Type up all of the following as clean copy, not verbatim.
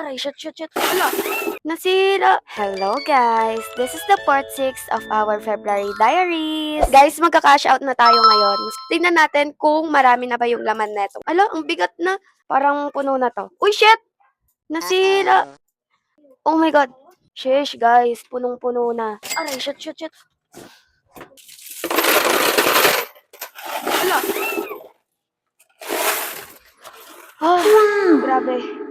Aray, shit. Hala, nasira. Hello guys, this is the part 6 of our February diaries. Guys, magka-cash out na tayo ngayon. Tingnan natin kung marami na ba yung laman neto. Ala, ang bigat na. Parang puno na to. Uy, shit! Nasira. Oh my god. Sheesh, guys, punong-puno na. Aray, shit. Hala. Grabe.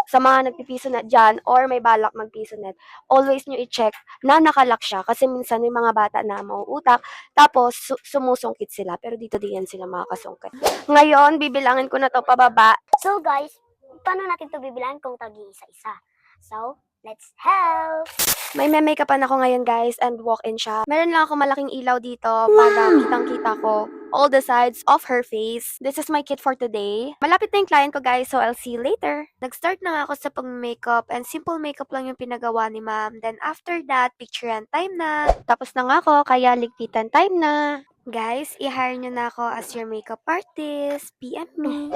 Sa mga nagpipiso net dyan or may balak magpiso net, always nyo i-check na nakalock siya kasi minsan may mga bata na mauutak tapos sumusungkit sila pero dito di yan sila makakasungkit. Ngayon, bibilangin ko na to pababa. So guys, paano natin to bibilan kung tagi-isa-isa? So, let's help! May makeupan ako ngayon guys and walk-in siya. Meron lang ako malaking ilaw dito para kitang-kita ko all the sides of her face. This is my kit for today. Malapit na yung client ko guys, so I'll see you later. Nag-start na nga ako sa pag-makeup and simple makeup lang yung pinagawa ni ma'am. Then after that, picturean time na. Tapos na nga ako, kaya ligpitan time na. Guys, i-hire nyo na ako as your makeup artist. PM me.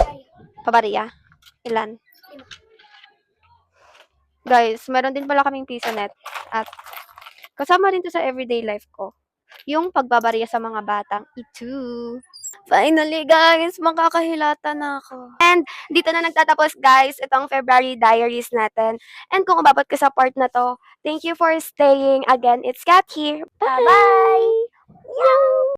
Pabaria? Ilan? Guys, meron din pala kaming piso net at kasama rin to sa everyday life ko. Yung pagbabarya sa mga batang ito. Finally guys, makakahilata na ako. And dito na nagtatapos guys itong February diaries natin. And kung umabot ka sa part na to, thank you for staying. Again, it's Kat here. Bye! Bye!